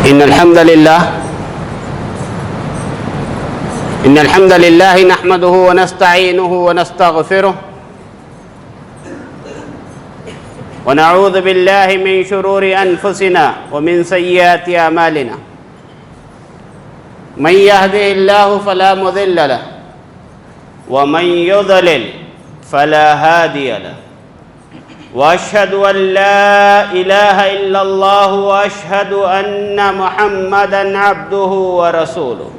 إن الحمد لله نحمده ونستعينه ونستغفره ونعوذ بالله من شرور أنفسنا ومن سيئات أعمالنا من يهده الله فلا مضل له ومن يضلل فلا هادي له وأشهد أن لا إله إلا الله وأشهد أن محمدًا عبده ورسوله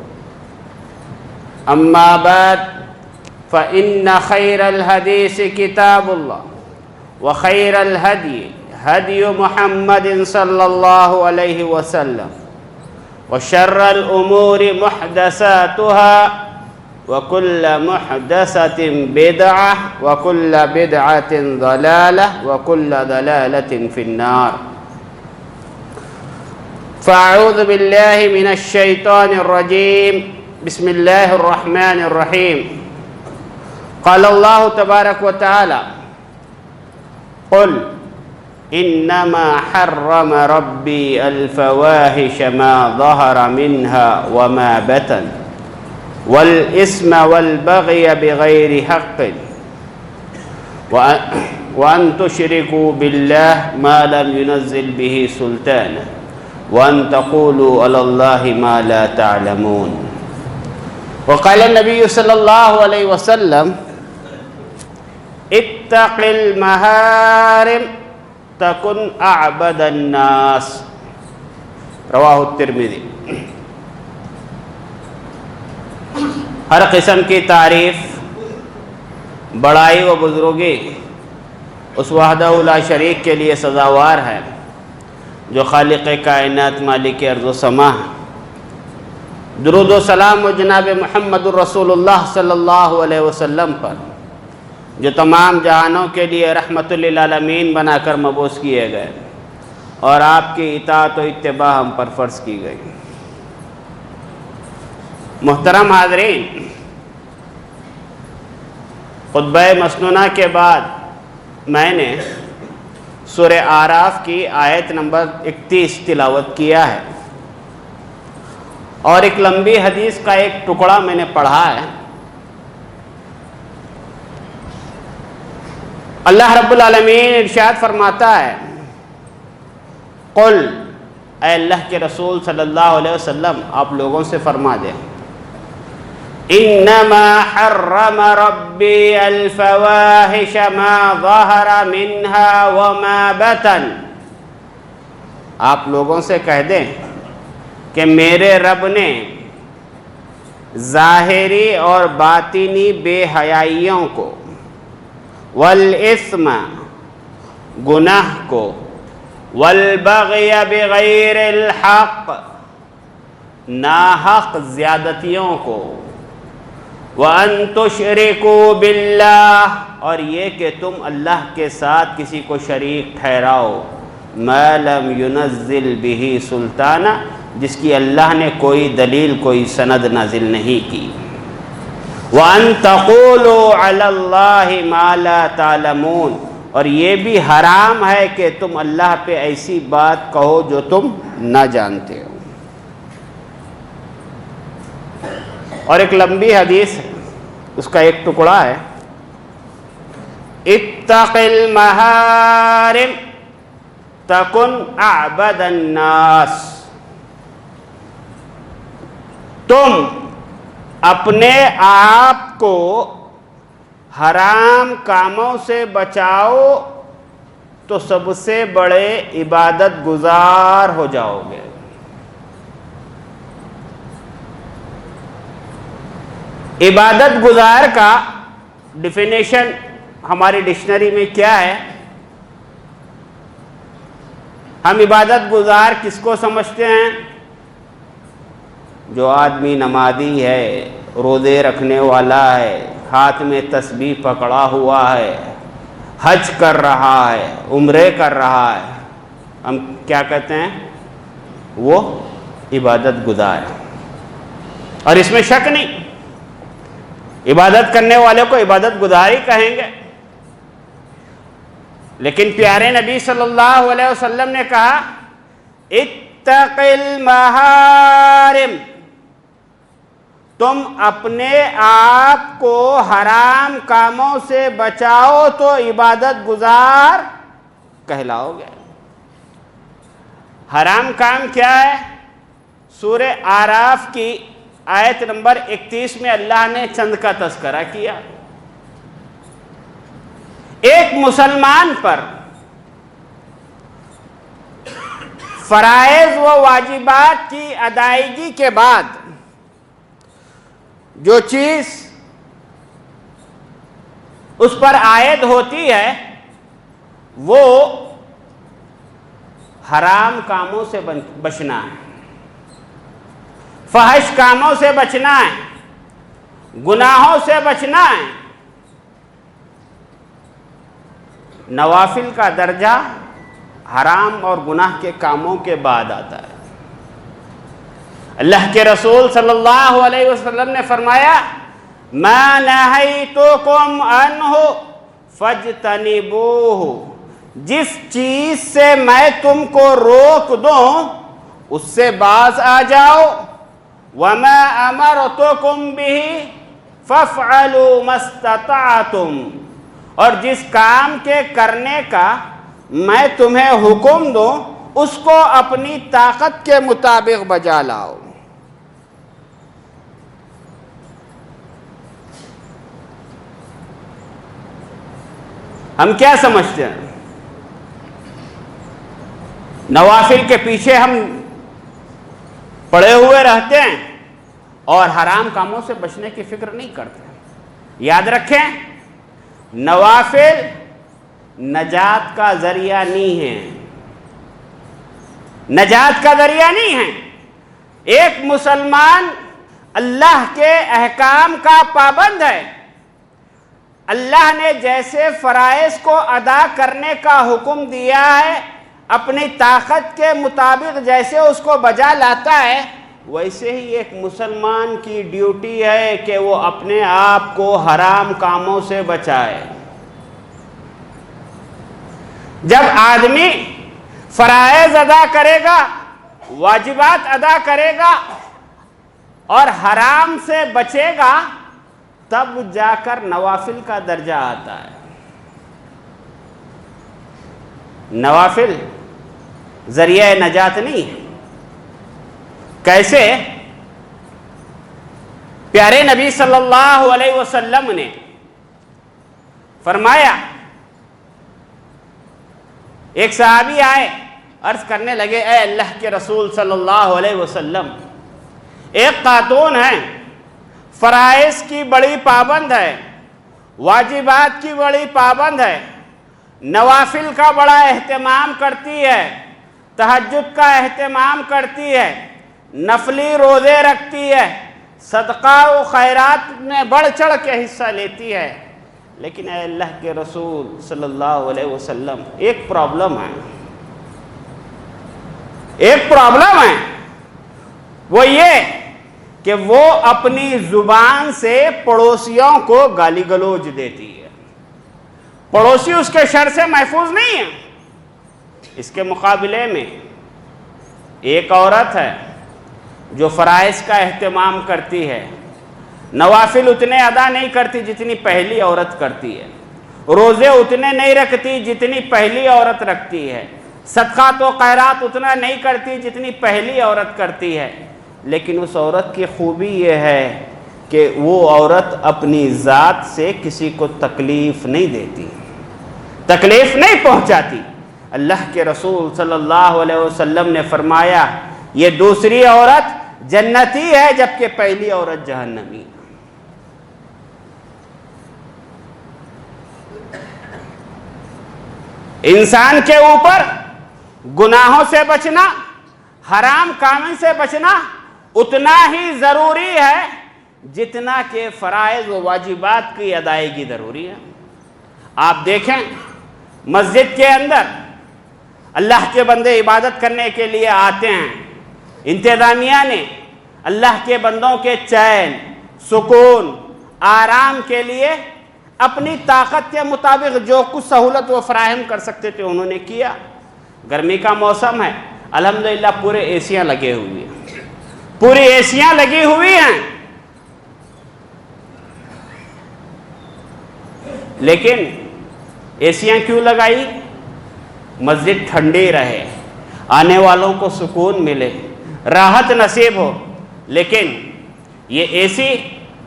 أما بعد فإن خير الحديث كتاب الله وخير الهدي هدي محمد صلى الله عليه وسلم وشر الأمور محدثاتها وكل محدثة بدعة وكل بدعة ضلالة وكل ضلالة في النار فأعوذ بالله من الشيطان الرجيم بسم الله الرحمن الرحيم قال الله تبارك وتعالى قل إنما حرم ربي الفواحش ما ظهر منها وما بطن والإثم والبغي بغير حق وأن تشركوا بالله ما لم ينزل به سلطانا وأن تقولوا على الله ما لا تعلمون وقال النبي صلى الله عليه وسلم اتق المحارم تكن أعبد الناس رواه الترمذی۔ ہر قسم کی تعریف بڑائی و بزرگی اس وحدہ لا شریک کے لیے سزاوار ہے جو خالق کائنات مالک ارض و سما ہے۔ درود و سلام و جناب محمد الرسول اللہ صلی اللہ علیہ وسلم پر جو تمام جہانوں کے لیے رحمت للعالمین بنا کر مبعوث کیے گئے اور آپ کی اطاعت و اتباع ہم پر فرض کی گئی۔ محترم حاضرین، خطبہ مسنونہ کے بعد میں نے سورہ اعراف کی آیت نمبر 31 تلاوت کیا ہے اور ایک لمبی حدیث کا ایک ٹکڑا میں نے پڑھا ہے۔ اللہ رب العالمین ارشاد فرماتا ہے قل، اے اللہ کے رسول صلی اللہ علیہ وسلم آپ لوگوں سے فرما دیں، انما حرم ربی الفواحش ما ظہر منها وما بطن، آپ لوگوں سے کہہ دیں کہ میرے رب نے ظاہری اور باطنی بے حیائیوں کو، والاسم گناہ کو، والبغی بغیر الحق ناحق زیادتیوں کو، وَأَن تُشْرِكُوا بِاللَّهِ اور یہ کہ تم اللہ کے ساتھ کسی کو شریک ٹھہراؤ، مَا لَمْ يُنَزِّلْ بِهِ سُلْطَانًا جس کی اللہ نے کوئی دلیل کوئی سند نازل نہیں کی، وَأَن تَقُولُوا عَلَى اللَّهِ مَا لَا تَعْلَمُونَ اور یہ بھی حرام ہے کہ تم اللہ پہ ایسی بات کہو جو تم نہ جانتے ہو۔ اور ایک لمبی حدیث ہے، اس کا ایک ٹکڑا ہے، اتق المحارم تکن اعبد الناس، تم اپنے آپ کو حرام کاموں سے بچاؤ تو سب سے بڑے عبادت گزار ہو جاؤ گے۔ عبادت گزار کا ڈیفینیشن ہماری ڈکشنری میں کیا ہے؟ ہم عبادت گزار کس کو سمجھتے ہیں؟ جو آدمی نمازی ہے، روزے رکھنے والا ہے، ہاتھ میں تسبیح پکڑا ہوا ہے، حج کر رہا ہے، عمرے کر رہا ہے، ہم کیا کہتے ہیں؟ وہ عبادت گزار ہے۔ اور اس میں شک نہیں، عبادت کرنے والے کو عبادت گزار ہی کہیں گے۔ لیکن پیارے نبی صلی اللہ علیہ وسلم نے کہا وَاتَّقِ الْمَحَارِمَ، تم اپنے آپ کو حرام کاموں سے بچاؤ تو عبادت گزار کہلاؤ گے۔ حرام کام کیا ہے؟ سورہ اعراف کی آیت نمبر 31 میں اللہ نے چند کا تذکرہ کیا۔ ایک مسلمان پر فرائض و واجبات کی ادائیگی کے بعد جو چیز اس پر عائد ہوتی ہے وہ حرام کاموں سے بچنا ہے، فحش کاموں سے بچنا ہے، گناہوں سے بچنا ہے۔ نوافل کا درجہ حرام اور گناہ کے کاموں کے بعد آتا ہے۔ اللہ کے رسول صلی اللہ علیہ وسلم نے فرمایا مَا نَهَيْتُكُمْ عَنْهُ فَاجْتَنِبُوهُ، جس چیز سے میں تم کو روک دوں اس سے باز آ جاؤ۔ وَمَا أَمَرْتُكُمْ بِهِ فَافْعَلُوا مَا اسْتَطَعْتُمْ، اور جس کام کے کرنے کا میں تمہیں حکم دوں اس کو اپنی طاقت کے مطابق بجا لاؤ۔ ہم کیا سمجھتے ہیں؟ نوافل کے پیچھے ہم پڑے ہوئے رہتے ہیں اور حرام کاموں سے بچنے کی فکر نہیں کرتے۔ یاد رکھیں، نوافل نجات کا ذریعہ نہیں ہے، نجات کا ذریعہ نہیں ہے۔ ایک مسلمان اللہ کے احکام کا پابند ہے، اللہ نے جیسے فرائض کو ادا کرنے کا حکم دیا ہے اپنی طاقت کے مطابق جیسے اس کو بجا لاتا ہے، ویسے ہی ایک مسلمان کی ڈیوٹی ہے کہ وہ اپنے آپ کو حرام کاموں سے بچائے۔ جب آدمی فرائض ادا کرے گا، واجبات ادا کرے گا اور حرام سے بچے گا تب جا کر نوافل کا درجہ آتا ہے۔ نوافل ذریعہ نجات نہیں ہے۔ کیسے؟ پیارے نبی صلی اللہ علیہ وسلم نے فرمایا، ایک صحابی آئے، عرض کرنے لگے اے اللہ کے رسول صلی اللہ علیہ وسلم، ایک خاتون ہے، فرائض کی بڑی پابند ہے، واجبات کی بڑی پابند ہے، نوافل کا بڑا اہتمام کرتی ہے، تہجد کا اہتمام کرتی ہے، نفلی روزے رکھتی ہے، صدقہ و خیرات میں بڑھ چڑھ کے حصہ لیتی ہے، لیکن اے اللہ کے رسول صلی اللہ علیہ وسلم ایک پرابلم ہے، ایک پرابلم ہے، وہ یہ کہ وہ اپنی زبان سے پڑوسیوں کو گالی گلوچ دیتی ہے۔ پڑوسی اس کے شر سے محفوظ نہیں ہے۔ اس کے مقابلے میں ایک عورت ہے جو فرائض کا اہتمام کرتی ہے، نوافل اتنے ادا نہیں کرتی جتنی پہلی عورت کرتی ہے، روزے اتنے نہیں رکھتی جتنی پہلی عورت رکھتی ہے، صدقات و خیرات اتنا نہیں کرتی جتنی پہلی عورت کرتی ہے، لیکن اس عورت کی خوبی یہ ہے کہ وہ عورت اپنی ذات سے کسی کو تکلیف نہیں دیتی، تکلیف نہیں پہنچاتی۔ اللہ کے رسول صلی اللہ علیہ وسلم نے فرمایا یہ دوسری عورت جنتی ہے جبکہ پہلی عورت جہنمی۔ انسان کے اوپر گناہوں سے بچنا، حرام کاموں سے بچنا اتنا ہی ضروری ہے جتنا کہ فرائض و واجبات کی ادائیگی ضروری ہے۔ آپ دیکھیں مسجد کے اندر اللہ کے بندے عبادت کرنے کے لیے آتے ہیں، انتظامیہ نے اللہ کے بندوں کے چین، سکون، آرام کے لیے اپنی طاقت کے مطابق جو کچھ سہولت وہ فراہم کر سکتے تھے انہوں نے کیا۔ گرمی کا موسم ہے، الحمدللہ پورے ایسیاں لگے ہوئے ہیں، پوری ایسیاں لگی ہوئی ہیں، لیکن ایسیاں کیوں لگائی؟ مسجد ٹھنڈی رہے، آنے والوں کو سکون ملے، راحت نصیب ہو۔ لیکن یہ اے سی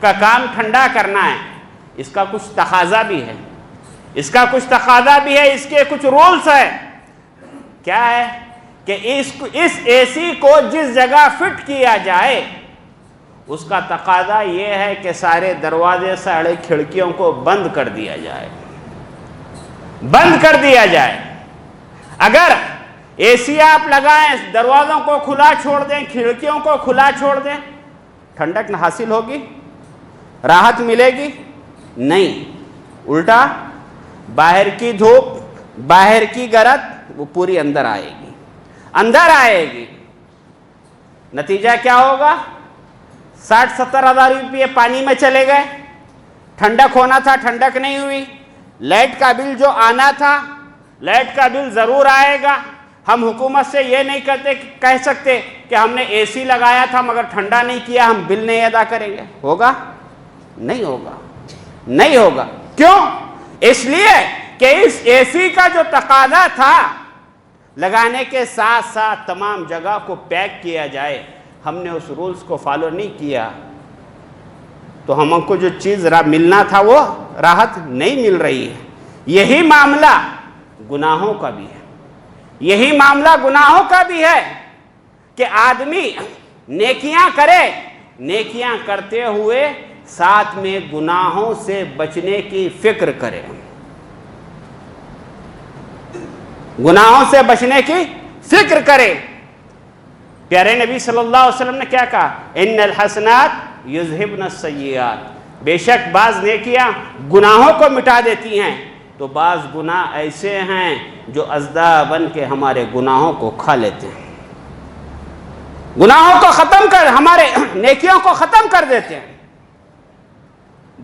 کا کام ٹھنڈا کرنا ہے، اس کا کچھ تقاضا بھی ہے، اس کا کچھ تقاضا بھی ہے، اس کے کچھ رولز ہیں۔ کیا ہے کہ اس اے سی کو جس جگہ فٹ کیا جائے اس کا تقاضا یہ ہے کہ سارے دروازے سارے کھڑکیوں کو بند کر دیا جائے، بند کر دیا جائے۔ اگر اے سی آپ لگائیں، دروازوں کو کھلا چھوڑ دیں، کھڑکیوں کو کھلا چھوڑ دیں، ٹھنڈک نہ حاصل ہوگی، راحت ملے گی؟ نہیں، الٹا باہر کی دھوپ، باہر کی گرد وہ پوری اندر آئے گی، اندر آئے گی۔ نتیجہ کیا ہوگا؟ 60-70 ہزار روپئے پانی میں چلے گئے، ٹھنڈک ہونا تھا ٹھنڈک نہیں ہوئی، لائٹ کا بل جو آنا تھا، لائٹ کا بل ضرور آئے گا۔ ہم حکومت سے یہ نہیں کہہ سکتے کہ ہم نے اے سی لگایا تھا مگر ٹھنڈا نہیں کیا، ہم بل نہیں ادا کریں گے۔ ہوگا؟ نہیں ہوگا، نہیں ہوگا۔ کیوں؟ اس لیے کہ اس اے سی کا جو تقاضا تھا لگانے کے ساتھ ساتھ تمام جگہ کو پیک کیا جائے، ہم نے اس رولز کو فالو نہیں کیا، تو ہم کو جو چیز ملنا تھا وہ راحت نہیں مل رہی ہے۔ یہی معاملہ گناہوں کا بھی ہے، یہی معاملہ گناہوں کا بھی ہے کہ آدمی نیکیاں کرے، نیکیاں کرتے ہوئے ساتھ میں گناہوں سے بچنے کی فکر کرے، گناہوں سے بچنے کی فکر کرے۔ پیارے نبی صلی اللہ علیہ وسلم نے کیا کہا؟ ان الحسنات یذہبن السیئات، بے شک بعض نیکیاں گناہوں کو مٹا دیتی ہیں، تو بعض گناہ ایسے ہیں جو ازدا بن کے ہمارے گناہوں کو کھا لیتے ہیں، گناہوں کو ختم کر، ہمارے نیکیوں کو ختم کر دیتے ہیں۔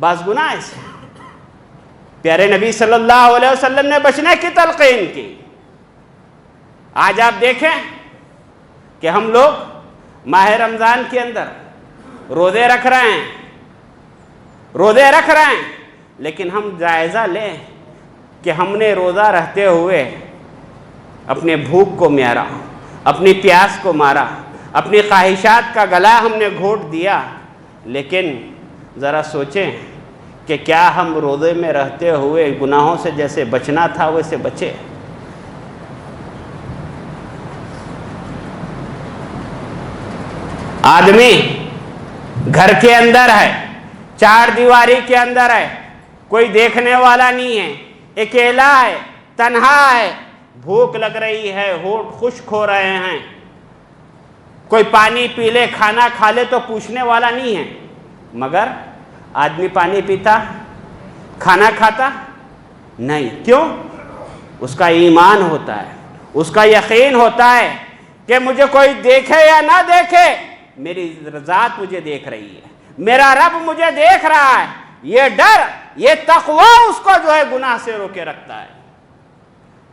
بعض گناہ ایسے ہیں۔ پیارے نبی صلی اللہ علیہ وسلم نے بچنے کی تلقین کی۔ آج آپ دیکھیں کہ ہم لوگ ماہ رمضان کے اندر روزے رکھ رہے ہیں، روزے رکھ رہے ہیں، لیکن ہم جائزہ لیں کہ ہم نے روزہ رہتے ہوئے اپنے بھوک کو مارا، اپنی پیاس کو مارا، اپنی خواہشات کا گلا ہم نے گھونٹ دیا۔ لیکن ذرا سوچیں کہ کیا ہم روزے میں رہتے ہوئے گناہوں سے جیسے بچنا تھا ویسے بچے؟ آدمی گھر کے اندر ہے، چار دیواری کے اندر ہے، کوئی دیکھنے والا نہیں ہے، اکیلا ہے، تنہا ہے، بھوک لگ رہی ہے، ہونٹ خشک ہو رہے ہیں، کوئی پانی پی لے، کھانا کھا لے تو پوچھنے والا نہیں ہے، مگر آدمی پانی پیتا، کھانا کھاتا نہیں۔ کیوں؟ اس کا ایمان ہوتا ہے، اس کا یقین ہوتا ہے کہ مجھے کوئی دیکھے یا نہ دیکھے میری ذات مجھے دیکھ رہی ہے، میرا رب مجھے دیکھ رہا ہے۔ یہ ڈر، یہ تقوی اس کو جو ہے گناہ سے روکے رکھتا ہے۔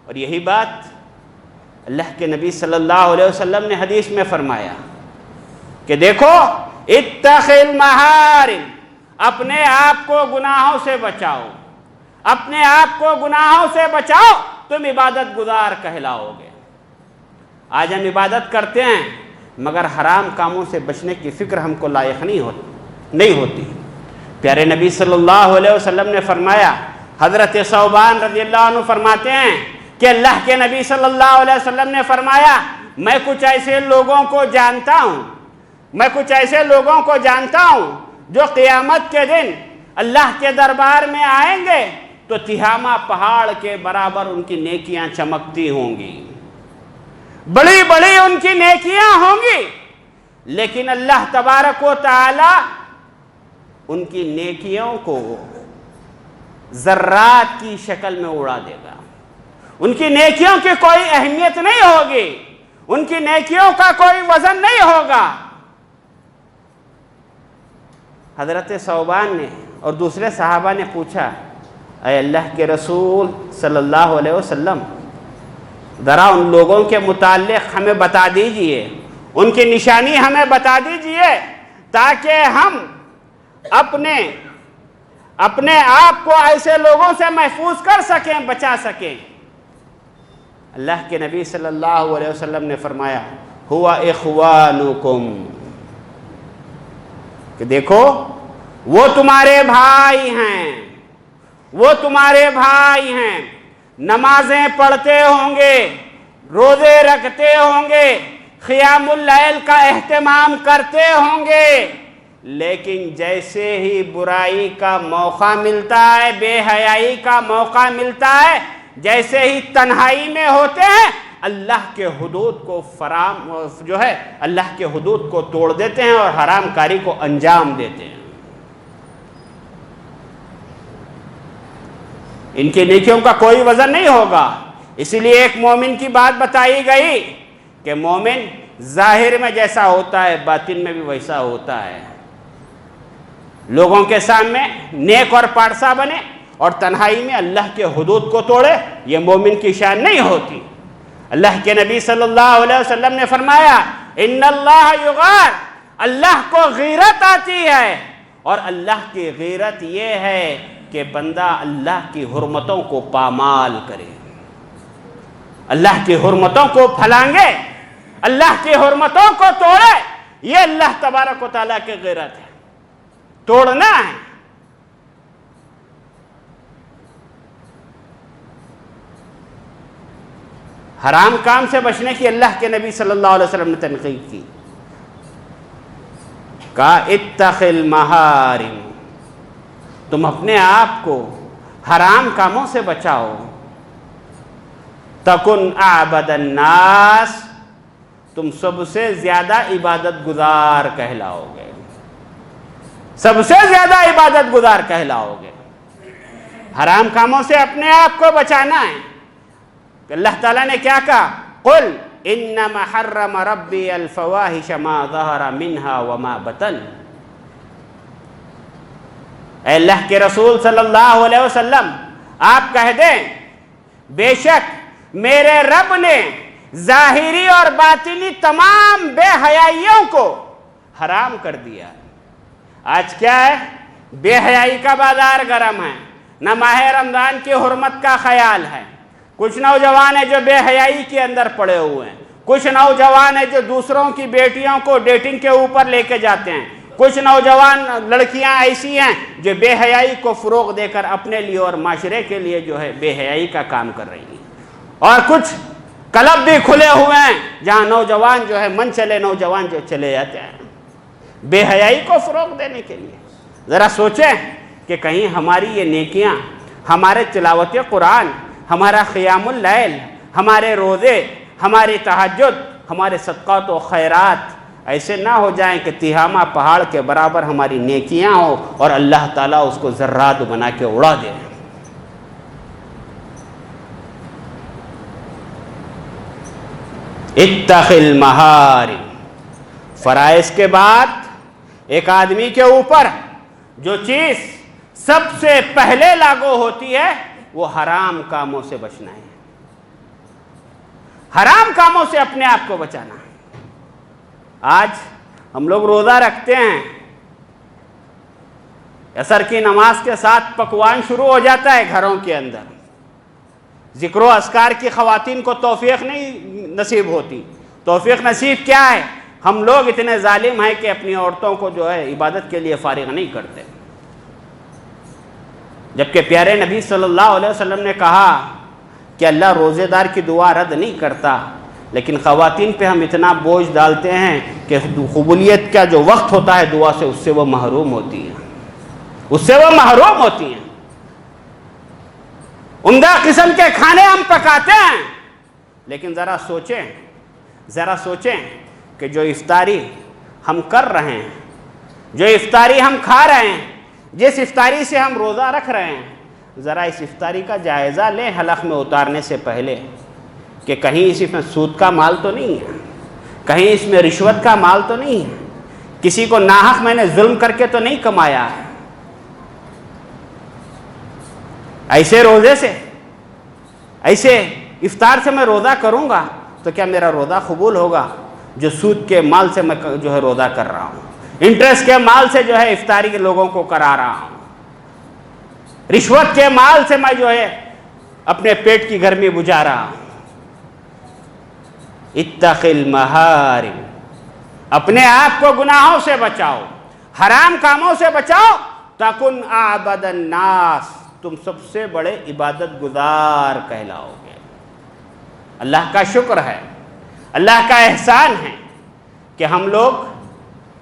اور یہی بات اللہ کے نبی صلی اللہ علیہ وسلم نے حدیث میں فرمایا کہ دیکھو اتق المحارم، اپنے آپ کو گناہوں سے بچاؤ، اپنے آپ کو گناہوں سے بچاؤ، تم عبادت گزار کہلاؤ گے۔ آج ہم عبادت کرتے ہیں مگر حرام کاموں سے بچنے کی فکر ہم کو لائق نہیں ہوتی۔ پیارے نبی صلی اللہ علیہ وسلم نے فرمایا، حضرت ثوبان رضی اللہ عنہ فرماتے ہیں کہ اللہ کے نبی صلی اللہ علیہ وسلم نے فرمایا، میں کچھ ایسے لوگوں کو جانتا ہوں، میں کچھ ایسے لوگوں کو جانتا ہوں جو قیامت کے دن اللہ کے دربار میں آئیں گے تو تہامہ پہاڑ کے برابر ان کی نیکیاں چمکتی ہوں گی، بڑی بڑی ان کی نیکیاں ہوں گی، لیکن اللہ تبارک و تعالی ان کی نیکیوں کو ذرات کی شکل میں اڑا دے گا، ان کی نیکیوں کی کوئی اہمیت نہیں ہوگی، ان کی نیکیوں کا کوئی وزن نہیں ہوگا۔ حضرت ثوبان نے اور دوسرے صحابہ نے پوچھا، اے اللہ کے رسول صلی اللہ علیہ وسلم، ذرا ان لوگوں کے متعلق ہمیں بتا دیجئے، ان کی نشانی ہمیں بتا دیجئے، تاکہ ہم اپنے آپ کو ایسے لوگوں سے محفوظ کر سکیں، بچا سکیں۔ اللہ کے نبی صلی اللہ علیہ وسلم نے فرمایا ہوا اخوانکم، کہ دیکھو وہ تمہارے بھائی ہیں، وہ تمہارے بھائی ہیں، نمازیں پڑھتے ہوں گے، روزے رکھتے ہوں گے، قیام اللیل کا اہتمام کرتے ہوں گے، لیکن جیسے ہی برائی کا موقع ملتا ہے، بے حیائی کا موقع ملتا ہے، جیسے ہی تنہائی میں ہوتے ہیں، اللہ کے حدود کو اللہ کے حدود کو توڑ دیتے ہیں اور حرام کاری کو انجام دیتے ہیں۔ ان کی نیکیوں کا کوئی وزن نہیں ہوگا۔ اسی لیے ایک مومن کی بات بتائی گئی کہ مومن ظاہر میں جیسا ہوتا ہے باطن میں بھی ویسا ہوتا ہے۔ لوگوں کے سامنے نیک اور پارسا بنے اور تنہائی میں اللہ کے حدود کو توڑے، یہ مومن کی شان نہیں ہوتی۔ اللہ کے نبی صلی اللہ علیہ وسلم نے فرمایا ان اللہ یغار، اللہ کو غیرت آتی ہے، اور اللہ کی غیرت یہ ہے کہ بندہ اللہ کی حرمتوں کو پامال کرے، اللہ کی حرمتوں کو پھلانگے، اللہ کی حرمتوں کو توڑے۔ یہ اللہ تبارک و تعالیٰ کی غیرت ہے، توڑنا ہے۔ حرام کام سے بچنے کی اللہ کے نبی صلی اللہ علیہ وسلم نے تنقید کی، کہا اتق المحارم، تم اپنے آپ کو حرام کاموں سے بچاؤ، تکن اعبد الناس، تم سب سے زیادہ عبادت گزار کہلاؤ گے، سب سے زیادہ عبادت گزار کہلاؤ گے۔ حرام کاموں سے اپنے آپ کو بچانا ہے۔ کہ اللہ تعالیٰ نے کیا کہا؟ قل انما حرم ربی الفواحش ما ظہر منہا وما بطن، اے اللہ کے رسول صلی اللہ علیہ وسلم آپ کہہ دیں بے شک میرے رب نے ظاہری اور باطنی تمام بے حیائیوں کو حرام کر دیا۔ آج کیا ہے؟ بے حیائی کا بازار گرم ہے، نہ ماہ رمضان کی حرمت کا خیال ہے۔ کچھ نوجوان ہیں جو بے حیائی کے اندر پڑے ہوئے ہیں، کچھ نوجوان ہیں جو دوسروں کی بیٹیوں کو ڈیٹنگ کے اوپر لے کے جاتے ہیں، کچھ نوجوان لڑکیاں ایسی ہیں جو بے حیائی کو فروغ دے کر اپنے لیے اور معاشرے کے لیے جو ہے بے حیائی کا کام کر رہی ہیں، اور کچھ کلب بھی کھلے ہوئے ہیں جہاں نوجوان جو ہے من چلے نوجوان جو چلے جاتے ہیں بے حیائی کو فروغ دینے کے لیے۔ ذرا سوچیں کہ کہیں ہماری یہ نیکیاں، ہمارے تلاوت قرآن، ہمارا قیام اللیل، ہمارے روزے، ہماری تہجد، ہمارے صدقات و خیرات ایسے نہ ہو جائیں کہ تہامہ پہاڑ کے برابر ہماری نیکیاں ہوں اور اللہ تعالیٰ اس کو ذرات بنا کے اڑا دے۔ اتق المحارم، فرائض کے بعد ایک آدمی کے اوپر جو چیز سب سے پہلے لاگو ہوتی ہے وہ حرام کاموں سے بچنا ہے، حرام کاموں سے اپنے آپ کو بچانا ہے۔ آج ہم لوگ روزہ رکھتے ہیں، عصر کی نماز کے ساتھ پکوان شروع ہو جاتا ہے گھروں کے اندر، ذکر و اذکار کی خواتین کو توفیق نہیں نصیب ہوتی۔ توفیق نصیب کیا ہے؟ ہم لوگ اتنے ظالم ہیں کہ اپنی عورتوں کو جو ہے عبادت کے لیے فارغ نہیں کرتے، جبکہ پیارے نبی صلی اللہ علیہ وسلم نے کہا کہ اللہ روزے دار کی دعا رد نہیں کرتا، لیکن خواتین پہ ہم اتنا بوجھ ڈالتے ہیں کہ قبولیت کا جو وقت ہوتا ہے دعا سے، اس سے وہ محروم ہوتی ہیں، اس سے وہ محروم ہوتی ہیں۔ عمدہ قسم کے کھانے ہم پکاتے ہیں، لیکن ذرا سوچیں کہ جو افطاری ہم کر رہے ہیں، جو افطاری ہم کھا رہے ہیں، جس افطاری سے ہم روزہ رکھ رہے ہیں، ذرا اس افطاری کا جائزہ لیں حلق میں اتارنے سے پہلے کہ کہیں اس میں سود کا مال تو نہیں ہے، کہیں اس میں رشوت کا مال تو نہیں ہے، کسی کو ناحق میں نے ظلم کر کے تو نہیں کمایا ہے۔ ایسے روزے سے، ایسے افطار سے میں روزہ کروں گا تو کیا میرا روزہ قبول ہوگا جو سود کے مال سے میں جو ہے روزہ کر رہا ہوں، انٹرسٹ کے مال سے جو ہے افطاری کے لوگوں کو کرا رہا ہوں، رشوت کے مال سے میں جو ہے اپنے پیٹ کی گرمی بجھا رہا ہوں۔ اتق المحارم، اپنے آپ کو گناہوں سے بچاؤ، حرام کاموں سے بچاؤ، تکن اعبد الناس، تم سب سے بڑے عبادت گزار کہلاؤ گے۔ اللہ کا شکر ہے، اللہ کا احسان ہے کہ ہم لوگ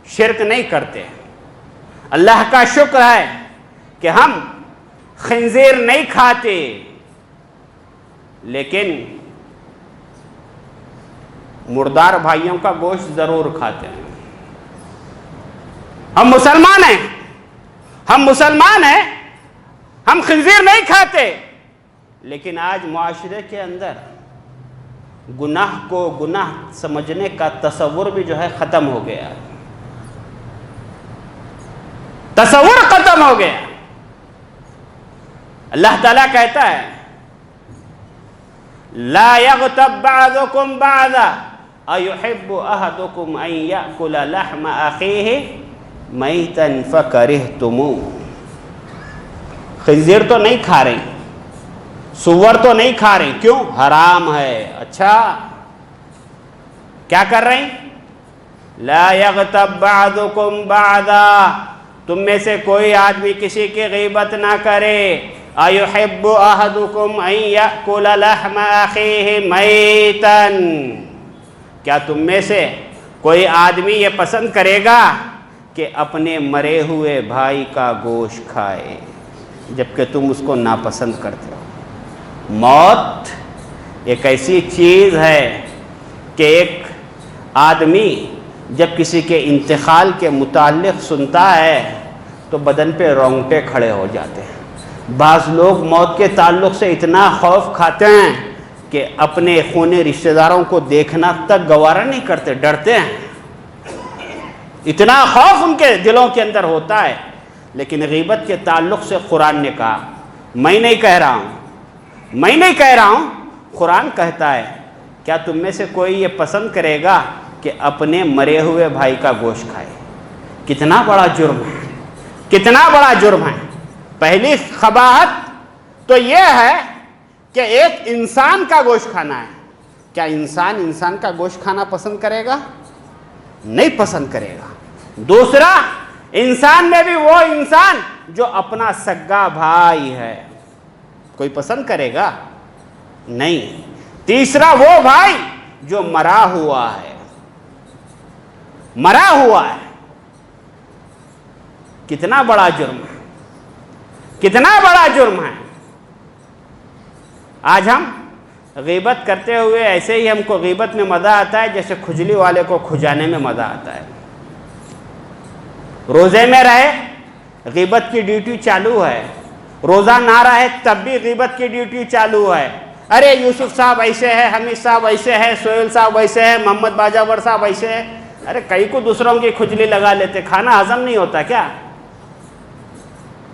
شرک نہیں کرتے، اللہ کا شکر ہے کہ ہم خنزیر نہیں کھاتے، لیکن مردار بھائیوں کا گوشت ضرور کھاتے ہیں۔ ہم مسلمان ہیں، ہم مسلمان ہیں، ہم خنزیر نہیں کھاتے، لیکن آج معاشرے کے اندر گناہ کو گناہ سمجھنے کا تصور بھی جو ہے ختم ہو گیا، تصور ختم ہو گیا۔ اللہ تعالیٰ کہتا ہے لا یغتب بعضکم بعضا ایحب احدکم ان یأکل لحم اخیہ میتا فکرہتموہ۔ خنزیر تو نہیں کھا رہی، سور تو نہیں کھا رہی، کیوں؟ حرام ہے۔ اچھا کیا کر رہی؟ لا یغتب بعضکم بعضا، تم میں سے کوئی آدمی کسی کی غیبت نہ کرے۔ ایحب احدکم ان یأکل لحم اخیہ میتا، کیا تم میں سے کوئی آدمی یہ پسند کرے گا کہ اپنے مرے ہوئے بھائی کا گوشت کھائے جبکہ تم اس کو ناپسند کرتے ہو؟ موت ایک ایسی چیز ہے کہ ایک آدمی جب کسی کے انتقال کے متعلق سنتا ہے تو بدن پہ رونگٹے کھڑے ہو جاتے ہیں۔ بعض لوگ موت کے تعلق سے اتنا خوف کھاتے ہیں کہ اپنے خونے رشتہ داروں کو دیکھنا تک گوارا نہیں کرتے، ڈرتے ہیں، اتنا خوف ان کے دلوں کے اندر ہوتا ہے۔ لیکن غیبت کے تعلق سے قرآن نے کہا، میں نہیں کہہ رہا ہوں، میں نہیں کہہ رہا ہوں، قرآن کہتا ہے کیا تم میں سے کوئی یہ پسند کرے گا کہ اپنے مرے ہوئے بھائی کا گوشت کھائے؟ کتنا بڑا جرم ہے، کتنا بڑا جرم ہے۔ پہلی قباحت تو یہ ہے کہ ایک انسان کا گوشت کھانا ہے۔ کیا انسان کا گوشت کھانا پسند کرے گا؟ نہیں پسند کرے گا۔ دوسرا، انسان میں بھی وہ انسان جو اپنا سگا بھائی ہے، کوئی پسند کرے گا؟ نہیں۔ تیسرا، وہ بھائی جو مرا ہوا ہے، مرا ہوا ہے۔ کتنا بڑا جرم ہے، کتنا بڑا جرم ہے۔ آج ہم غیبت کرتے ہوئے ایسے ہی ہم کو غیبت میں مزہ آتا ہے جیسے کھجلی والے کو کھجانے میں مزہ آتا ہے۔ روزے میں رہے غیبت کی ڈیوٹی چالو ہے، روزہ نہ رہے تب بھی غیبت کی ڈیوٹی چالو ہے۔ ارے یوسف صاحب ایسے ہے، حمید صاحب ایسے ہے، سہیل صاحب ایسے ہے، محمد باجاور صاحب ایسے ہے۔ ارے کئی کو دوسروں کی کھجلی لگا لیتے، کھانا ہضم نہیں ہوتا کیا؟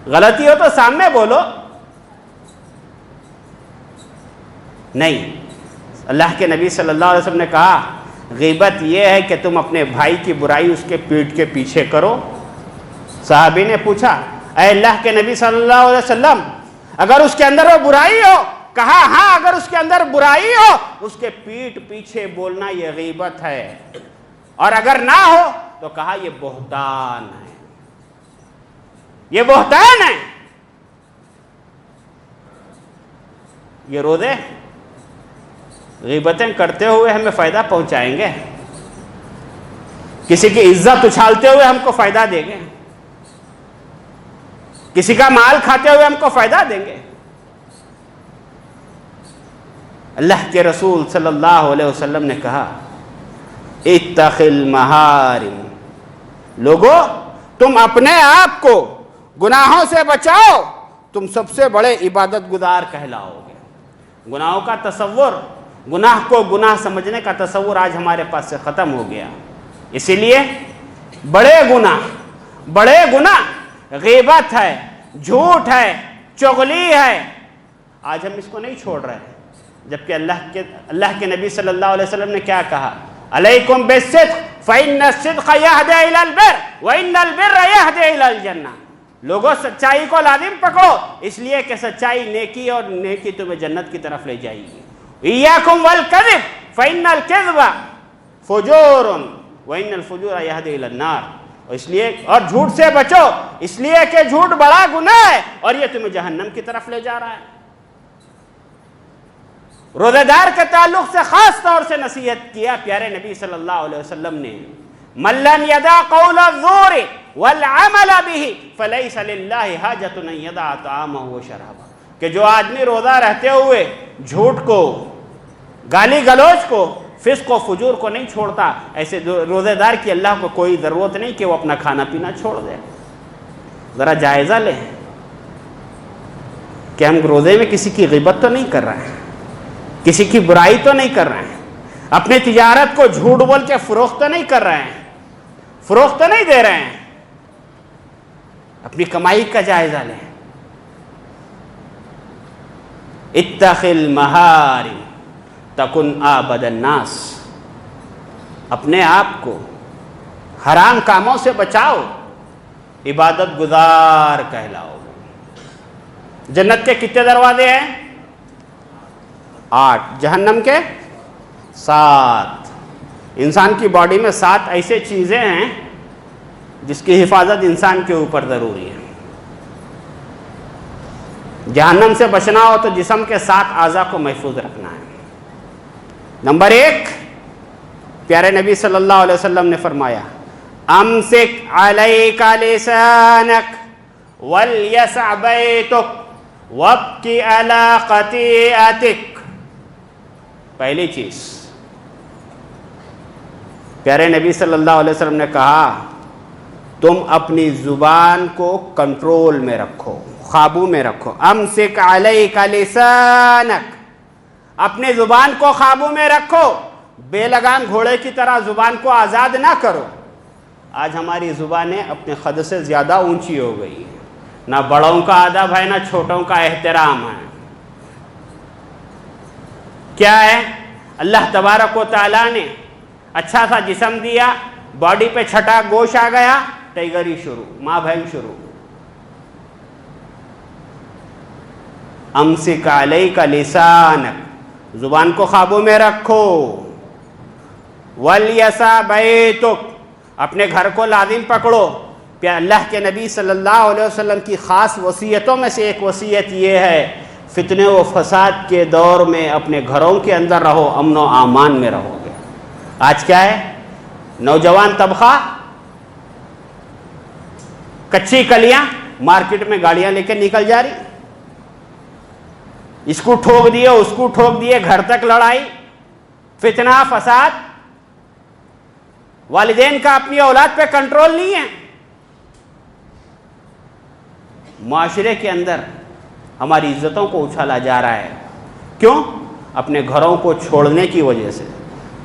غلطی ہو تو سامنے بولو۔ نہیں، اللہ کے نبی صلی اللہ علیہ وسلم نے کہا غیبت یہ ہے کہ تم اپنے بھائی کی برائی اس کے پیٹھ کے پیچھے کرو۔ صحابی نے پوچھا اے اللہ کے نبی صلی اللہ علیہ وسلم، اگر اس کے اندر وہ برائی ہو؟ کہا ہاں، اگر اس کے اندر برائی ہو اس کے پیٹھ پیچھے بولنا یہ غیبت ہے، اور اگر نہ ہو تو کہا یہ بہتان ہے، یہ بہتان ہے۔ یہ روزے غیبتیں کرتے ہوئے ہمیں فائدہ پہنچائیں گے؟ کسی کی عزت اچھالتے ہوئے ہم کو فائدہ دیں گے؟ کسی کا مال کھاتے ہوئے ہم کو فائدہ دیں گے؟ اللہ کے رسول صلی اللہ علیہ وسلم نے کہا اتق المحارم، لوگو تم اپنے آپ کو گناہوں سے بچاؤ، تم سب سے بڑے عبادت گزار کہلاؤ گے۔ گناہوں کا تصور، گناہ کو گناہ سمجھنے کا تصور آج ہمارے پاس سے ختم ہو گیا۔ اسی لیے بڑے گناہ غیبت ہے، جھوٹ ہے، چغلی ہے، آج ہم اس کو نہیں چھوڑ رہے۔ جبکہ اللہ کے نبی صلی اللہ علیہ وسلم نے کیا کہا؟ علیکم بالصدق فإن الصدق یہدی الی البر وإن البر یہدی الی الجنہ. لوگوں سچائی کو لازم پکڑو، اس لیے کہ سچائی نیکی اور نیکی تمہیں جنت کی طرف لے جائے گی. ایاکم والکذب فإن الکذب فجور وإن الفجور یہدی الی النار. اس لیے اور جھوٹ سے بچو، اس لیے کہ جھوٹ بڑا گناہ ہے اور یہ تمہیں جہنم کی طرف لے جا رہا ہے. روزہ دار کے تعلق سے خاص طور سے نصیحت کیا پیارے نبی صلی اللہ علیہ وسلم نے، من لم یدع قول الزور والعمل به فلیس للہ حاجۃ ان یدع طعامہ وشرابہ. کہ جو آدمی روزہ رہتے ہوئے جھوٹ کو، گالی گلوچ کو، فسق و فجور کو نہیں چھوڑتا، ایسے روزہ دار کی اللہ کو کوئی ضرورت نہیں کہ وہ اپنا کھانا پینا چھوڑ دے. ذرا جائزہ لیں کہ ہم روزے میں کسی کی غیبت تو نہیں کر رہے ہیں، کسی کی برائی تو نہیں کر رہے ہیں، اپنی تجارت کو جھوٹ بول کے فروخت تو نہیں کر رہے ہیں، فروخت تو نہیں دے رہے ہیں. اپنی کمائی کا جائزہ لیں. اتق المحارم تکن عابد الناس. اپنے آپ کو حرام کاموں سے بچاؤ، عبادت گزار کہلاؤ. جنت کے کتنے دروازے ہیں؟ 8. جہنم کے 7. انسان کی باڈی میں 7 ایسے چیزیں ہیں جس کی حفاظت انسان کے اوپر ضروری ہے. جہنم سے بچنا ہو تو جسم کے 7 اعضاء کو محفوظ رکھنا ہے. نمبر 1، پیارے نبی صلی اللہ علیہ وسلم نے فرمایا امسک علیک لسانک ولیسع بیتک وابکی علی خطیئتک. پہلی چیز پیارے نبی صلی اللہ علیہ وسلم نے کہا تم اپنی زبان کو کنٹرول میں رکھو، قابو میں رکھو. امسک علیک لسانک، اپنے زبان کو قابو میں رکھو، بے لگام گھوڑے کی طرح زبان کو آزاد نہ کرو. آج ہماری زبانیں اپنے خد سے زیادہ اونچی ہو گئی ہیں. نہ بڑوں کا ادب ہے، نہ چھوٹوں کا احترام ہے. کیا ہے؟ اللہ تبارک و تعالیٰ نے اچھا سا جسم دیا، باڈی پہ چھٹا گوشت آ گیا، ٹائیگری شروع، ماں بہن شروع. امسک علیک لسانک، زبان کو قابو میں رکھو. ولیسع بیتک، اپنے گھر کو لازم پکڑو. اللہ کے نبی صلی اللہ علیہ وسلم کی خاص وصیتوں میں سے ایک وصیت یہ ہے فتنے و فساد کے دور میں اپنے گھروں کے اندر رہو، امن و امان میں رہو گے. آج کیا ہے؟ نوجوان طبقہ کچی کلیاں مارکیٹ میں گاڑیاں لے کے نکل جا رہی، اس کو ٹھوک دیے، اس کو ٹھوک دیے، گھر تک لڑائی، فتنہ فساد. والدین کا اپنی اولاد پہ کنٹرول نہیں ہے. معاشرے کے اندر ہماری عزتوں کو اچھالا جا رہا ہے. کیوں؟ اپنے گھروں کو چھوڑنے کی وجہ سے.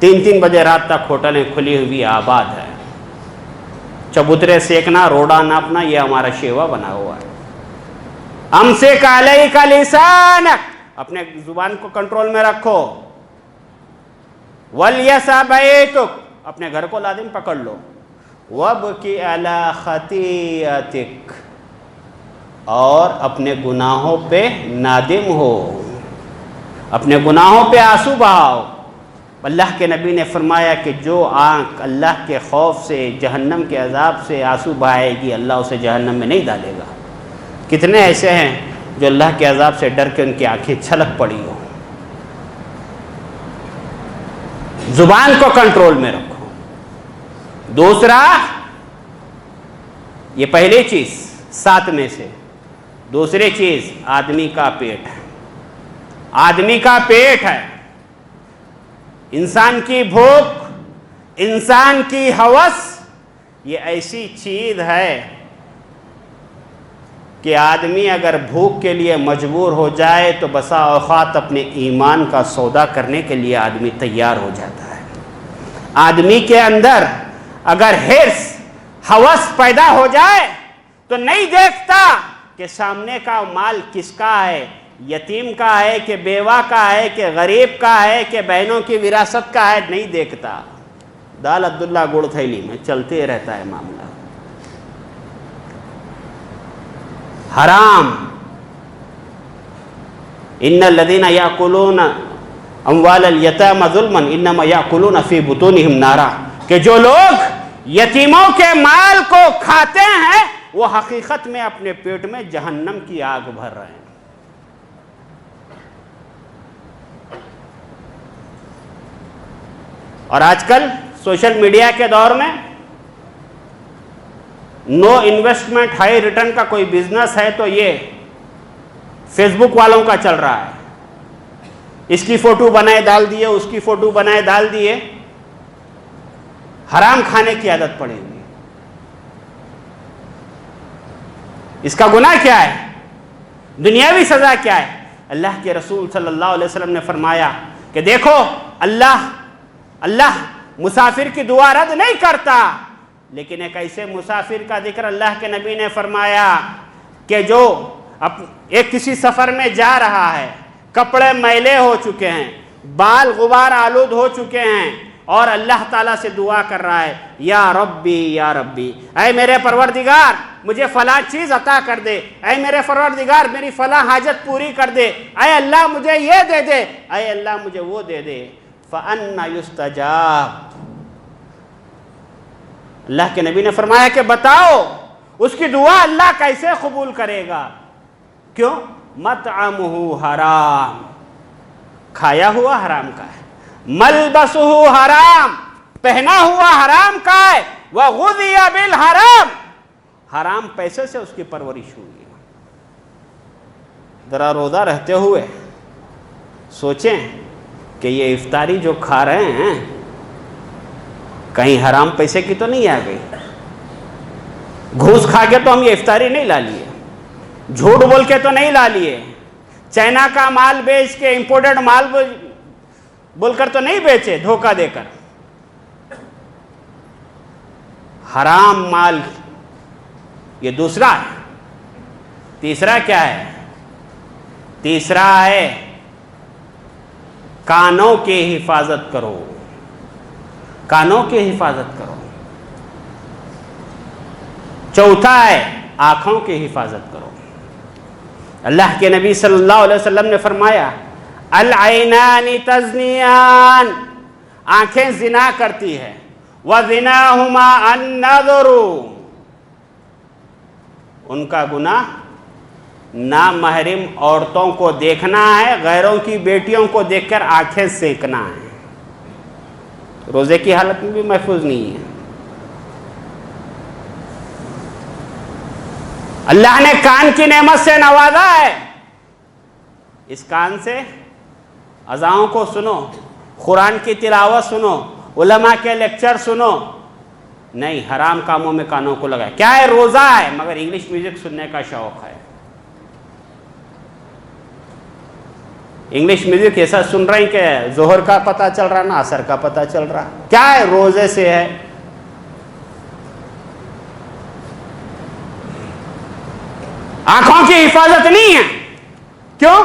3 بجے رات تک ہوٹلیں کھلی ہوئی آباد ہے. چبوترے سیکنا، روڈا ناپنا، یہ ہمارا شیوا بنا ہوا ہے. امسک علیک لسانک، اپنے زبان کو کنٹرول میں رکھو. ولیسع بیتک، اپنے گھر کو لازم پکڑ لو. وابکی علی خطیئتک، اور اپنے گناہوں پہ نادم ہو، اپنے گناہوں پہ آنسو بہاؤ. اللہ کے نبی نے فرمایا کہ جو آنکھ اللہ کے خوف سے، جہنم کے عذاب سے آنسو بہائے گی، اللہ اسے جہنم میں نہیں ڈالے گا. کتنے ایسے ہیں جو اللہ کے عذاب سے ڈر کے ان کی آنکھیں چھلک پڑی ہو. زبان کو کنٹرول میں رکھو. دوسرا، یہ پہلی چیز 7 میں سے. دوسری چیز آدمی کا پیٹ ہے. آدمی کا پیٹ ہے. انسان کی بھوک، انسان کی ہوس، یہ ایسی چیز ہے کہ آدمی اگر بھوک کے لیے مجبور ہو جائے تو بسا اوقات اپنے ایمان کا سودا کرنے کے لیے آدمی تیار ہو جاتا ہے. آدمی کے اندر اگر حرص، ہوس پیدا ہو جائے تو نہیں دیکھتا کہ سامنے کا مال کس کا ہے، یتیم کا ہے کہ بیوہ کا ہے کہ غریب کا ہے کہ بہنوں کی وراثت کا ہے نہیں دیکھتا، دال عبداللہ گڑ تھیلی میں چلتے رہتا ہے معاملہ۔ حرام، ان الذین یاکلون اموال الیتامی ظلما انما یاکلون فی بطونہم نارا، کہ جو لوگ یتیموں کے مال کو کھاتے ہیں وہ حقیقت میں اپنے پیٹ میں جہنم کی آگ بھر رہے ہیں۔ اور آج کل سوشل میڈیا کے دور میں نو انویسٹمنٹ ہائی ریٹرن کا کوئی بزنس ہے تو یہ فیس بک والوں کا چل رہا ہے، اس کی فوٹو بنائے ڈال دیے، اس کی فوٹو بنائے ڈال دیے، حرام کھانے کی عادت پڑے گی۔ اس کا گناہ کیا ہے؟ دنیاوی سزا کیا ہے؟ اللہ کے رسول صلی اللہ علیہ وسلم نے فرمایا کہ دیکھو اللہ مسافر کی دعا رد نہیں کرتا، لیکن ایک ایسے مسافر کا ذکر اللہ کے نبی نے فرمایا کہ جو ایک کسی سفر میں جا رہا ہے، کپڑے میلے ہو چکے ہیں، بال غبار آلود ہو چکے ہیں، اور اللہ تعالیٰ سے دعا کر رہا ہے، یا ربی اے میرے پروردگار مجھے فلاں چیز عطا کر دے، اے میرے پروردگار میری فلاں حاجت پوری کر دے، اے اللہ مجھے یہ دے دے، اے اللہ مجھے وہ دے دے، فَأَنَّ يُسْتَجَابُ۔ اللہ کے نبی نے فرمایا کہ بتاؤ اس کی دعا اللہ کیسے قبول کرے گا؟ کیوں؟ مطعمہ حرام، کھایا ہوا حرام کا ہے، ملبسہ حرام، پہنا ہوا حرام کا ہے، وغذی بالحرام، حرام پیسے سے اس کی پرورش ہوئی ہے۔ ذرا روزہ رہتے ہوئے سوچیں کہ یہ افطاری جو کھا رہے ہیں کہیں حرام پیسے کی تو نہیں آ گئی؟ گھوس کھا کے تو ہم یہ افطاری نہیں لا لیے، جھوٹ بول کے تو نہیں لا لیے، چائنا کا مال بیچ کے امپورٹڈ مال بول کر تو نہیں بیچے دھوکہ دے کر۔ حرام مال یہ دوسرا ہے۔ تیسرا کیا ہے؟ تیسرا ہے کانوں کی حفاظت کرو، کانوں کی حفاظت کرو۔ چوتھا ہے آنکھوں کی حفاظت کرو۔ اللہ کے نبی صلی اللہ علیہ وسلم نے فرمایا العینان تزنیان، آنکھیں زنا کرتی ہے، وزناہما النظر، ان کا گناہ نامحرم عورتوں کو دیکھنا ہے، غیروں کی بیٹیوں کو دیکھ کر آنکھیں سینکنا ہے، روزے کی حالت میں بھی محفوظ نہیں ہے۔ اللہ نے کان کی نعمت سے نوازا ہے، اس کان سے اذانوں کو سنو، قرآن کی تلاوت سنو، علماء کے لیکچر سنو، نہیں حرام کاموں میں کانوں کو لگائے۔ کیا ہے؟ روزہ ہے مگر انگلش میوزک سننے کا شوق ہے، انگلش میوزک ایسا سن رہے ہیں کہ ظہر کا پتہ چل رہا نہ عصر کا پتہ چل رہا۔ کیا ہے؟ روزے سے ہے۔ آنکھوں کی حفاظت نہیں ہے، کیوں؟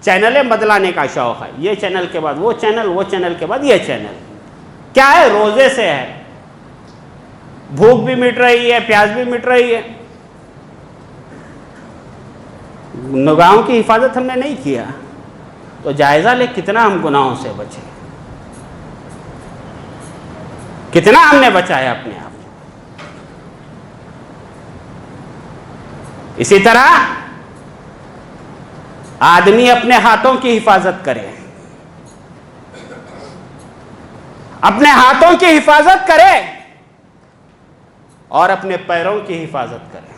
چینلیں بدلانے کا شوق ہے، یہ چینل کے بعد وہ چینل، وہ چینل کے بعد یہ چینل۔ کیا ہے؟ روزے سے ہے، بھوک بھی مٹ رہی ہے، پیاس بھی مٹ رہی ہے، نگاہوں کی حفاظت ہم نے نہیں کیا، تو جائزہ لے کتنا ہم گناہوں سے بچے، کتنا ہم نے بچایا اپنے آپ۔ اسی طرح آدمی اپنے ہاتھوں کی حفاظت کرے، اپنے ہاتھوں کی حفاظت کرے اور اپنے پیروں کی حفاظت کرے۔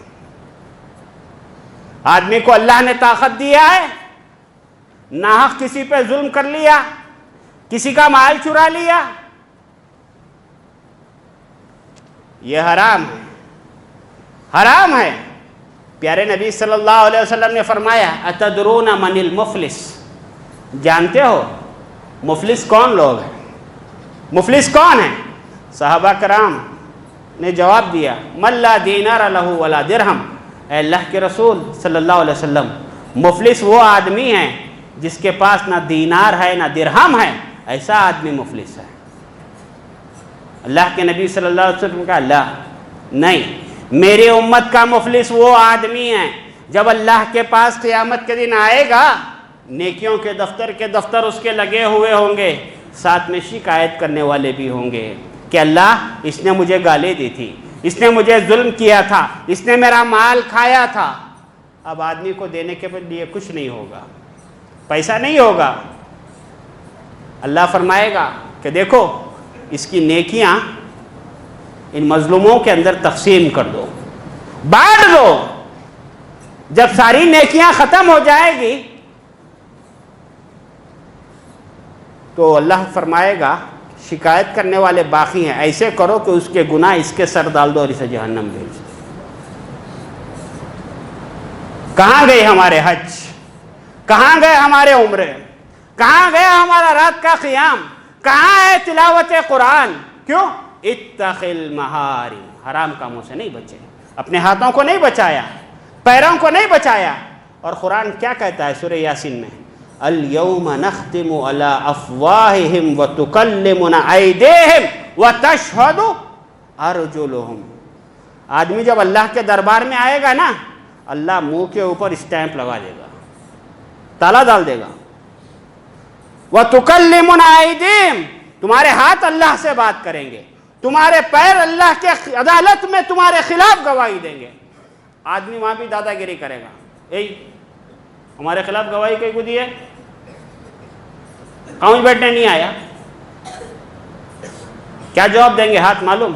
آدمی کو اللہ نے طاقت دیا ہے، ناحق کسی پہ ظلم کر لیا، کسی کا مال چرا لیا، یہ حرام ہے، حرام ہے۔ پیارے نبی صلی اللہ علیہ وسلم نے فرمایا اتدرون من المفلس، جانتے ہو مفلس کون لوگ ہیں؟ مفلس کون ہیں؟ صحابہ کرام نے جواب دیا من لا دینار لہ ولا درہم، اے اللہ کے رسول صلی اللہ علیہ وسلم مفلس وہ آدمی ہے جس کے پاس نہ دینار ہے نہ درہم ہے، ایسا آدمی مفلس ہے۔ اللہ کے نبی صلی اللہ علیہ وسلم کا اللہ نہیں، میری امت کا مفلس وہ آدمی ہے جب اللہ کے پاس قیامت کے دن آئے گا، نیکیوں کے دفتر اس کے لگے ہوئے ہوں گے، ساتھ میں شکایت کرنے والے بھی ہوں گے کہ اللہ اس نے مجھے گالی دی تھی، اس نے مجھے ظلم کیا تھا، اس نے میرا مال کھایا تھا۔ اب آدمی کو دینے کے لیے کچھ نہیں ہوگا، پیسہ نہیں ہوگا۔ اللہ فرمائے گا کہ دیکھو اس کی نیکیاں ان مظلوموں کے اندر تقسیم کر دو، بانٹ دو۔ جب ساری نیکیاں ختم ہو جائے گی تو اللہ فرمائے گا شکایت کرنے والے باقی ہیں، ایسے کرو کہ اس کے گناہ اس کے سر ڈال دو اور اسے جہنم بھیج دو۔ کہاں گئے ہمارے حج؟ کہاں گئے ہمارے عمرے؟ کہاں گیا ہمارا رات کا قیام؟ کہاں ہے تلاوت قرآن؟ کیوں؟ اتق المحارم، حرام کاموں سے نہیں بچے، اپنے ہاتھوں کو نہیں بچایا، پیروں کو نہیں بچایا۔ اور قرآن کیا کہتا ہے سورہ یاسین میں؟ اليوم نختم على افواہہم وتکلمنا ایدیہم وتشہد ارجلہم۔ آدمی جب اللہ کے دربار میں آئے گا نا، اللہ منہ کے اوپر اسٹیمپ لگا دے گا، تالا ڈال دے گا۔ وَتُكَلِّمُنَا أَيْدِيهِمْ، تمہارے ہاتھ اللہ سے بات کریں گے، تمہارے پیر اللہ کے عدالت میں تمہارے خلاف گواہی دیں گے۔ آدمی وہاں بھی دادا گیری کرے گا، ہمارے خلاف گواہی کہیں کو دی ہے، کاؤنٹ بیٹھنے نہیں آیا، کیا جواب دیں گے؟ ہاتھ معلوم؟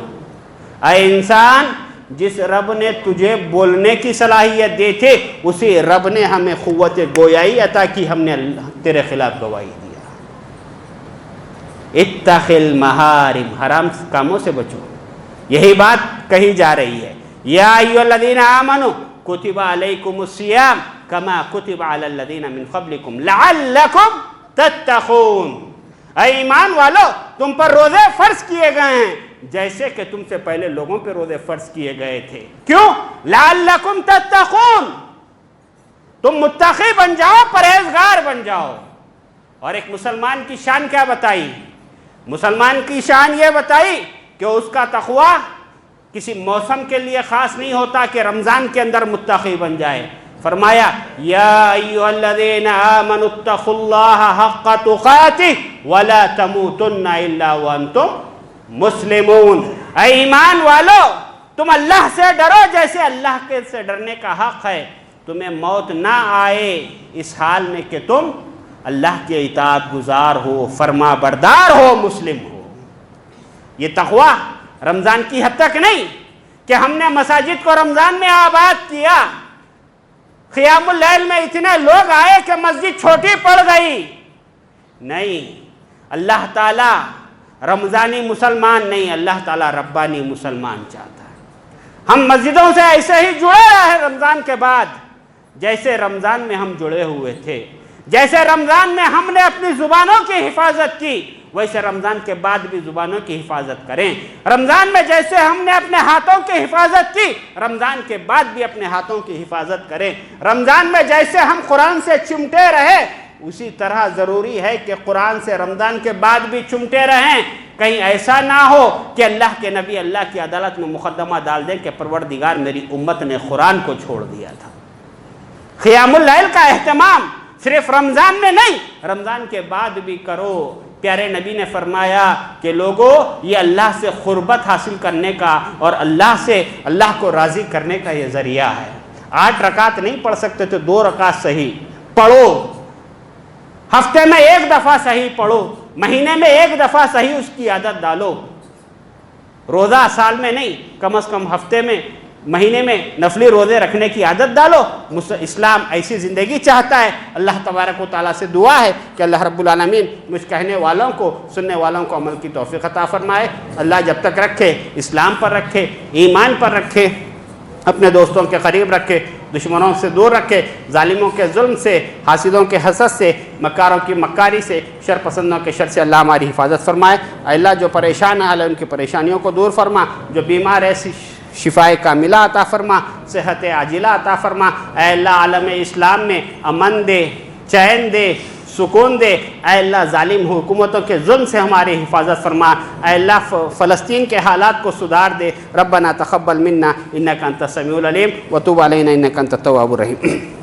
اے انسان، جس رب نے تجھے بولنے کی صلاحیت دی تھی، اسی رب نے ہمیں قوت گویائی عطا کی، ہم نے تیرے خلاف گواہی دیا۔ اتق المحارم، حرام کاموں سے بچو۔ یہی بات کہی جا رہی ہے، یا ایھا الذین آمنوا کتب علیکم الصیام کما کتب علی الذین من قبلکم لعلکم تتقون۔ اے ایمان والو، تم پر روزے فرض کیے گئے ہیں جیسے کہ تم سے پہلے لوگوں پہ روزے فرض کیے گئے تھے۔ کیوں؟ لعلکم تتقون، تم متقی بن جاؤ، پرہیزگار بن جاؤ۔ اور ایک مسلمان کی شان کیا بتائی؟ مسلمان کی شان یہ بتائی کہ اس کا تقوی کسی موسم کے لیے خاص نہیں ہوتا کہ رمضان کے اندر متقی بن جائے۔ فرمایا یا ایھا الذین آمنوا اتقوا اللہ حق تقاتہ ولا تموتن الا وانتم مسلمون۔ اے ایمان والو، تم اللہ سے ڈرو جیسے اللہ کے سے ڈرنے کا حق ہے، تمہیں موت نہ آئے اس حال میں کہ تم اللہ کے اطاعت گزار ہو، فرما بردار ہو، مسلم ہو۔ یہ تقوی رمضان کی حد تک نہیں کہ ہم نے مساجد کو رمضان میں آباد کیا، قیام اللیل میں اتنے لوگ آئے کہ مسجد چھوٹی پڑ گئی۔ نہیں، اللہ تعالیٰ رمضانی مسلمان نہیں، اللہ تعالیٰ ربانی مسلمان چاہتا ہے۔ ہم مسجدوں سے ایسے ہی جڑے رہے رمضان کے بعد جیسے رمضان میں ہم جڑے ہوئے تھے، جیسے رمضان میں ہم نے اپنی زبانوں کی حفاظت کی، ویسے رمضان کے بعد بھی زبانوں کی حفاظت کریں۔ رمضان میں جیسے ہم نے اپنے ہاتھوں کی حفاظت کی، رمضان کے بعد بھی اپنے ہاتھوں کی حفاظت کریں۔ رمضان میں جیسے ہم قرآن سے چمٹے رہے، اسی طرح ضروری ہے کہ قرآن سے رمضان کے بعد بھی چمٹے رہیں۔ کہیں ایسا نہ ہو کہ اللہ کے نبی اللہ کی عدالت میں مقدمہ ڈال دیں کہ پروردگار میری امت نے قرآن کو چھوڑ دیا تھا۔ قیام اللیل کا اہتمام صرف رمضان میں نہیں، رمضان کے بعد بھی کرو۔ پیارے نبی نے فرمایا کہ لوگوں، یہ اللہ سے قربت حاصل کرنے کا اور اللہ کو راضی کرنے کا یہ ذریعہ ہے۔ 8 رکعت نہیں پڑھ سکتے تو 2 رکعت صحیح پڑھو، ہفتے میں 1 دفعہ صحیح پڑھو، مہینے میں 1 دفعہ صحیح اس کی عادت ڈالو۔ روزہ سال میں نہیں، کم از کم ہفتے میں، مہینے میں نفلی روزے رکھنے کی عادت ڈالو۔ اسلام ایسی زندگی چاہتا ہے۔ اللہ تبارک و تعالیٰ سے دعا ہے کہ اللہ رب العالمین مجھ کہنے والوں کو، سننے والوں کو عمل کی توفیق عطا فرمائے۔ اللہ جب تک رکھے، اسلام پر رکھے، ایمان پر رکھے، اپنے دوستوں کے قریب رکھے، دشمنوں سے دور رکھے، ظالموں کے ظلم سے، حاسدوں کے حسد سے، مکاروں کی مکاری سے، شر پسندوں کے شر سے اللہ ہماری حفاظت فرمائے۔ اے اللہ جو پریشان ہیں اللہ ان کی پریشانیوں کو دور فرما، جو بیمار ہے شفائے کاملہ عطا فرما، صحت عاجلہ عطا فرما۔ اے اللہ عالم اسلام میں امن دے، چین دے، سکون دے۔ اے اللہ ظالم حکومتوں کے ظلم سے ہماری حفاظت فرما۔ اے اللہ فلسطین کے حالات کو سدھار دے۔ ربنا تقبل منا انک انت السمیع العلیم وتب علینا انک انت التواب الرحیم۔